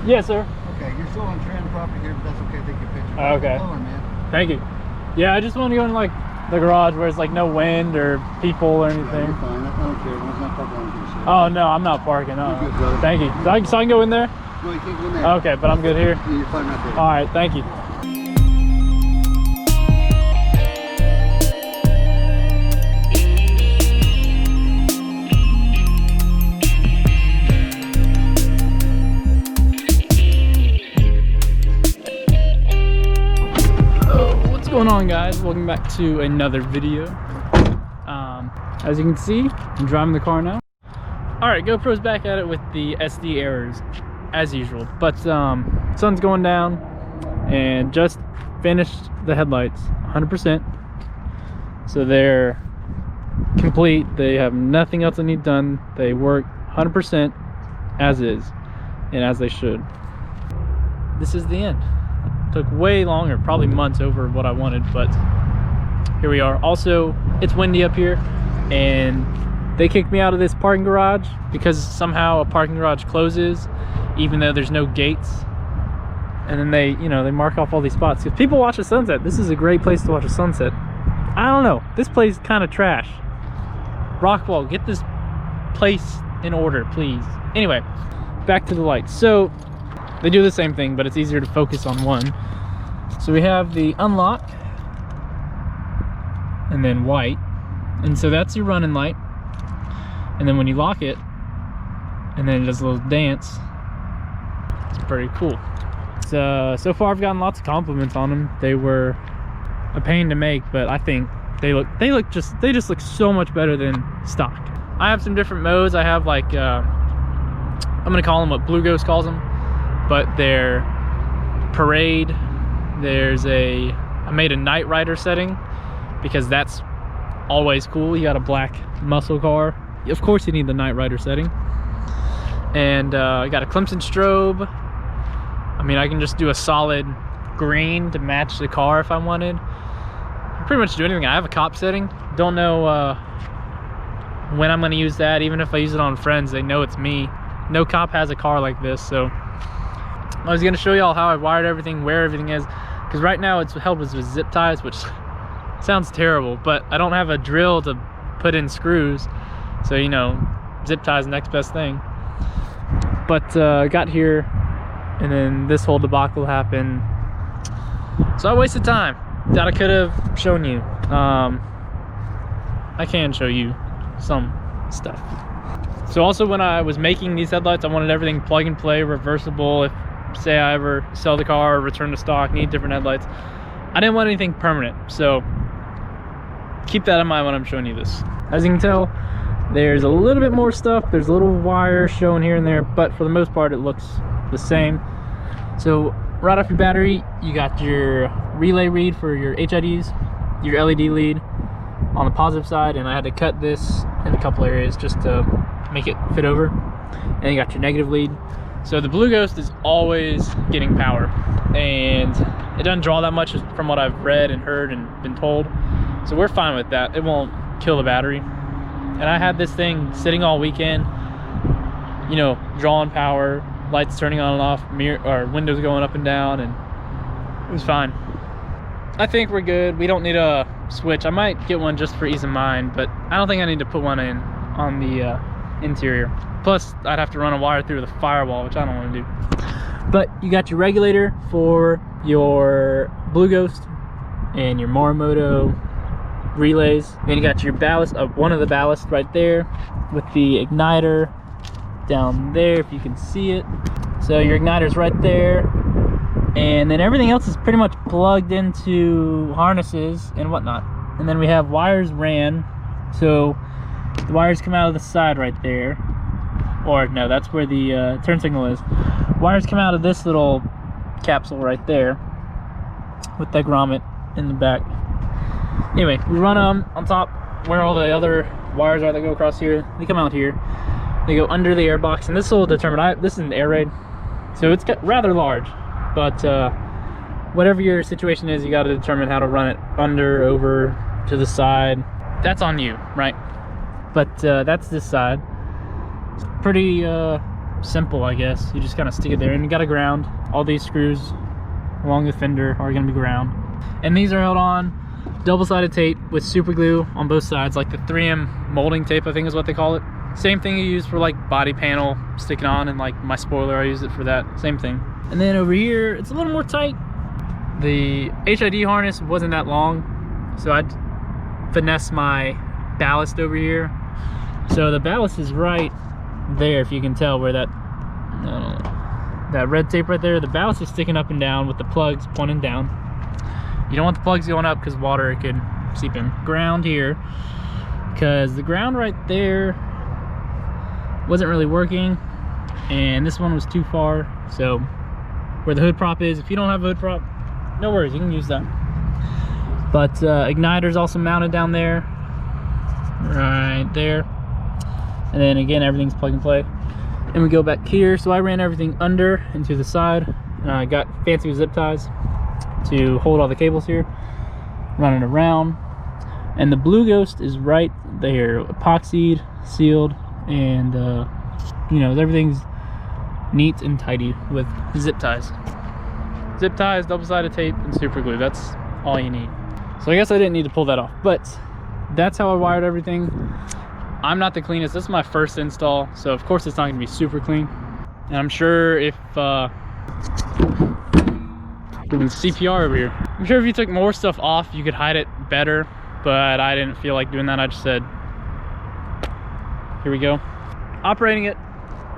Yes, sir. Okay, you're still on trend property here, but that's okay. Take your picture. Okay. Hold on, man. Thank you. Yeah, I just want to go in like the garage where it's like no wind or people or anything. Yeah, you're fine. I don't care. It's not parking on your shit. Oh no, I'm not parking. You're good, brother. Thank you. So I can go in there? No, you can't go in there. Okay, but I'm good here. Yeah, you're fine right there. All right, thank you. What's going on, guys? Welcome back to another video. As you can see, I'm driving the car now. All right, GoPro's back at it with the SD errors as usual, but sun's going down and just finished the headlights 100%, so they're complete. They have nothing else that need done. They work 100% as is and as they should. This is the end. Took way longer, probably months over what I wanted, but here we are. Also, it's windy up here and they kicked me out of this parking garage because somehow a parking garage closes even though there's no gates, and then they mark off all these spots because people watch a sunset. This is a great place to watch a sunset. I don't know, this place is kind of trash. Rockwall, get this place in order, please. Anyway, back to the lights. So they do the same thing, but it's easier to focus on one. So we have the unlock and then white, and so that's your running light. And then when you lock it, and then it does a little dance, it's pretty cool. So far I've gotten lots of compliments on them. They were a pain to make, but I think they just look so much better than stock. I have some different modes. I have like I'm gonna call them what Blue Ghost calls them, but they're parade. I made a Night Rider setting because that's always cool. You got a black muscle car, of course you need the Night Rider setting. And I got a Clemson strobe. I mean, I can just do a solid green to match the car if I wanted. I pretty much do anything. I have a cop setting. Don't know when I'm gonna use that. Even if I use it on friends, they know it's me. No cop has a car like this, so I was gonna show y'all how I wired everything, where everything is, because right now it's held with zip ties, which sounds terrible, but I don't have a drill to put in screws, so zip ties the next best thing. But I got here and then this whole debacle happened, so I wasted time that I could have shown you. I can show you some stuff. So also, when I was making these headlights, I wanted everything plug and play, reversible. If say I ever sell the car or return to stock, need different headlights, I didn't want anything permanent, so keep that in mind when I'm showing you this. As you can tell, there's a little bit more stuff. There's a little wire shown here and there, but for the most part it looks the same. So right off your battery, you got your relay read for your HIDs, your LED lead on the positive side, and I had to cut this in a couple areas just to make it fit over. And you got your negative lead. So the Blue Ghost is always getting power, and it doesn't draw that much from what I've read and heard and been told, so we're fine with that. It won't kill the battery. And I had this thing sitting all weekend, drawing power, lights turning on and off, windows going up and down, and it was fine. I think we're good. We don't need a switch. I might get one just for ease of mind, but I don't think I need to put one in on the interior. Plus I'd have to run a wire through the firewall, which I don't want to do. But you got your regulator for your Blue Ghost and your Morimoto relays. Then you got your ballast, one of the ballast right there with the igniter down there, if you can see it. So your igniter's right there, and then everything else is pretty much plugged into harnesses and whatnot. And then we have wires ran, so the wires come out of the side right there, or no, that's where the turn signal is. Wires come out of this little capsule right there with that grommet in the back. Anyway, we run them on top where all the other wires are that go across here. They come out here, they go under the air box, and this will determine, this is an air raid, so it's got rather large, but whatever your situation is, you got to determine how to run it under, over, to the side. That's on you, right? But that's this side. It's pretty simple, I guess. You just kind of stick it there, and you got to ground. All these screws along the fender are going to be ground, and these are held on double-sided tape with super glue on both sides, like the 3M molding tape, I think is what they call it. Same thing you use for like body panel sticking on, and like my spoiler, I use it for that, same thing. And then over here, it's a little more tight. The HID harness wasn't that long, so I'd finesse my ballast over here. So the ballast is right there, if you can tell where that that red tape right there, the ballast is sticking up and down with the plugs pointing down. You don't want the plugs going up because water could seep in. Ground here, because the ground right there wasn't really working, and this one was too far. So where the hood prop is, if you don't have a hood prop, no worries, you can use that. But igniter's also mounted down there, right there. And then again, everything's plug and play. And we go back here. So I ran everything under and to the side. I got fancy zip ties to hold all the cables here, running around. And the Blue Ghost is right there, epoxied, sealed, and you know, everything's neat and tidy with zip ties. Zip ties, double-sided tape, and super glue. That's all you need. So I guess I didn't need to pull that off, but that's how I wired everything. I'm not the cleanest. This is my first install, so of course it's not gonna be super clean. And I'm sure if doing CPR over here, I'm sure if you took more stuff off, you could hide it better, but I didn't feel like doing that. I just said, here we go. Operating it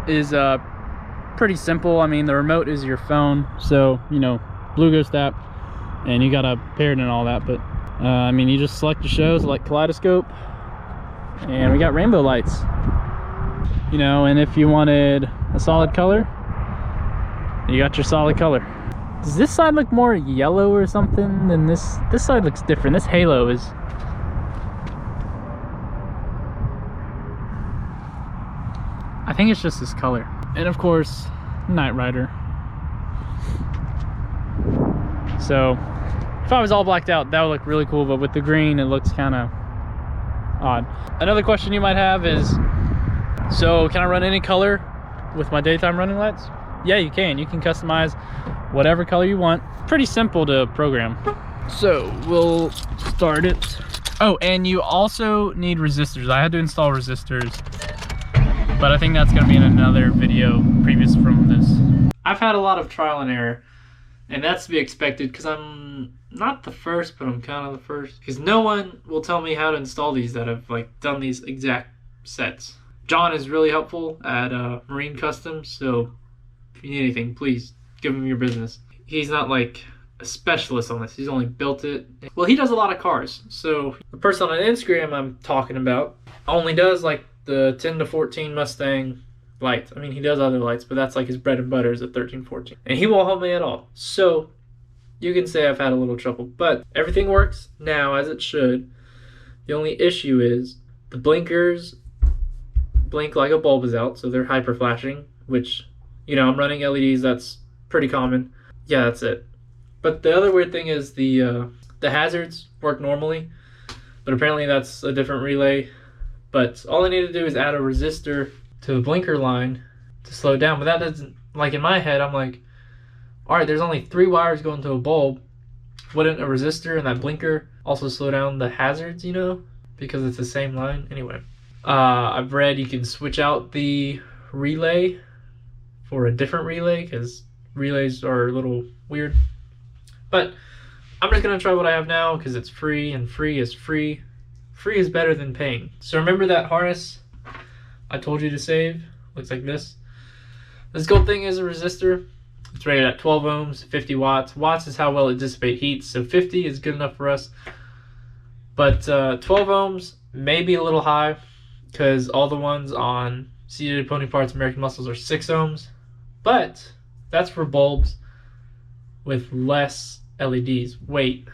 is pretty simple. I mean, the remote is your phone, so you know, Blue Ghost app, and you gotta pair it and all that. But I mean, you just select your shows like Kaleidoscope, and we got rainbow lights, you know. And if you wanted a solid color, you got your solid color. Does this side look more yellow or something than this? This side looks different. This halo is, I think it's just this color. And of course, Night Rider. So if I was all blacked out, that would look really cool, but with the green, it looks kind of odd. Another question you might have is, so can I run any color with my daytime running lights? Yeah, you can. You can customize whatever color you want. Pretty simple to program. So we'll start it. Oh, and you also need resistors. I had to install resistors, but I think that's gonna be in another video previous from this. I've had a lot of trial and error, and that's to be expected because I'm not the first, but I'm kind of the first, because no one will tell me how to install these that have like done these exact sets. John is really helpful at Marine Customs, so if you need anything, please give him your business. He's not like a specialist on this, he's only built it. Well, he does a lot of cars, so the person on Instagram I'm talking about only does like the 10 to 14 Mustang lights. I mean, he does other lights, but that's like his bread and butter is a 13, 14. And he won't help me at all. So you can say I've had a little trouble, but everything works now as it should. The only issue is the blinkers blink like a bulb is out, so they're hyper flashing, which, you know, I'm running LEDs, that's pretty common. Yeah, that's it. But the other weird thing is the hazards work normally, but apparently that's a different relay. But all I need to do is add a resistor to the blinker line to slow it down. But that doesn't, like in my head, I'm like, all right, there's only 3 wires going to a bulb. Wouldn't a resistor and that blinker also slow down the hazards, you know? Because it's the same line. Anyway, I've read you can switch out the relay for a different relay because relays are a little weird. But I'm just going to try what I have now because it's free, and free is free. Free is better than paying. So remember that harness I told you to save? Looks like this. This gold thing is a resistor. It's rated at 12 ohms, 50 watts. Watts is how well it dissipates heat, so 50 is good enough for us. But 12 ohms may be a little high because all the ones on Seated Pony Parts American Muscles are 6 ohms. But that's for bulbs with less LEDs. Wait,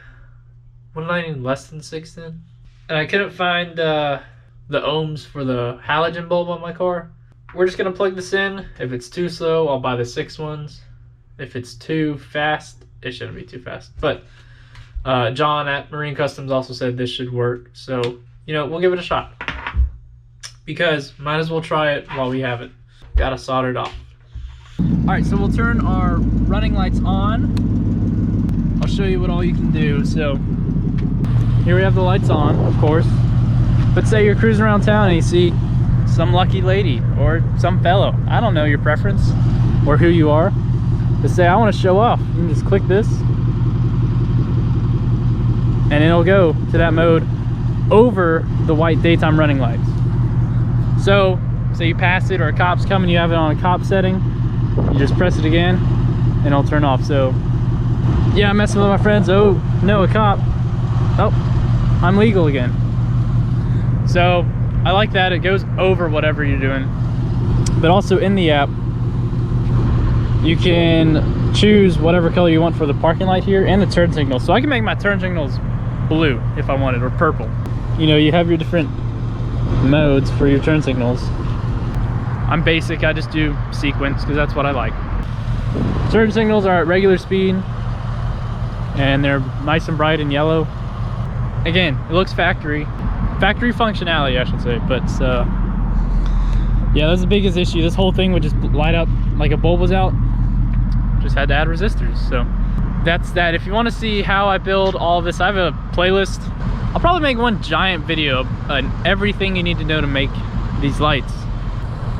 wouldn't I need less than 6 then? And I couldn't find the ohms for the halogen bulb on my car. We're just gonna plug this in. If it's too slow, I'll buy the 6 ones. If it's too fast, it shouldn't be too fast. But John at Marine Customs also said this should work. So, you know, we'll give it a shot. Because might as well try it while we have it. gotta solder it off. All right, so we'll turn our running lights on. I'll show you what all you can do. So here we have the lights on, of course. But say you're cruising around town and you see some lucky lady or some fellow. I don't know your preference or who you are. But say I want to show off. You can just click this and it'll go to that mode over the white daytime running lights. So say you pass it or a cop's coming, you have it on a cop setting, you just press it again and it'll turn off. So yeah, I'm messing with my friends. Oh no, a cop. Oh, I'm legal again. So I like that. It goes over whatever you're doing. But also in the app, you can choose whatever color you want for the parking light here and the turn signals. So I can make my turn signals blue if I wanted, or purple. You know, you have your different modes for your turn signals. I'm basic, I just do sequence because that's what I like. Turn signals are at regular speed and they're nice and bright and yellow. Again, it looks factory functionality, I should say, but yeah, that's the biggest issue. This whole thing would just light up like a bulb was out. Just had to add resistors. So that's that. If you want to see how I build all of this, I have a playlist. I'll probably make one giant video on everything you need to know to make these lights.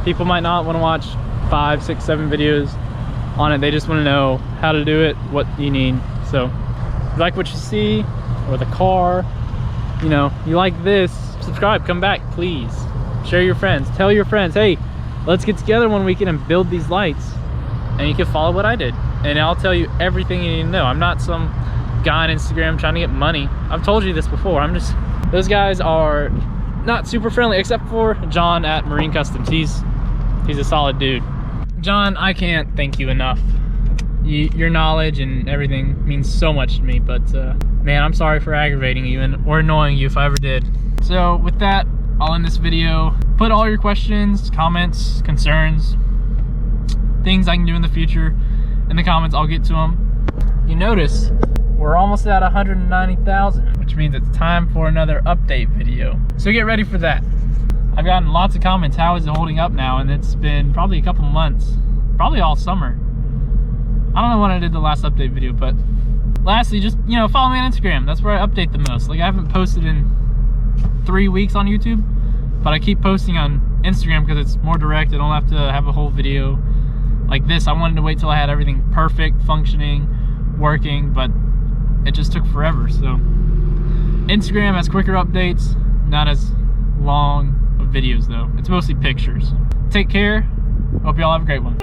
People might not want to watch 5, 6, 7 videos on it. They just want to know how to do it, what you need. So if you like what you see, or the car, you know, you like this, subscribe, come back, please. Share your friends, tell your friends, hey, let's get together one weekend and build these lights. And you can follow what I did. And I'll tell you everything you need to know. I'm not some guy on Instagram trying to get money. I've told you this before. Those guys are not super friendly, except for John at Marine Customs. He's a solid dude. John, I can't thank you enough. Your knowledge and everything means so much to me, but man, I'm sorry for aggravating you or annoying you if I ever did. So with that, I'll end this video. Put all your questions, comments, concerns, things I can do in the future in the comments. I'll get to them. You notice we're almost at 190,000, which means it's time for another update video. So get ready for that. I've gotten lots of comments, how is it holding up now? And it's been probably a couple months, probably all summer. I don't know when I did the last update video, but lastly, just, you know, follow me on Instagram. That's where I update the most. Like, I haven't posted in 3 weeks on YouTube, but I keep posting on Instagram because it's more direct. I don't have to have a whole video like this. I wanted to wait till I had everything perfect, functioning, working, but it just took forever. So Instagram has quicker updates, not as long of videos though. It's mostly pictures. Take care. Hope y'all have a great one.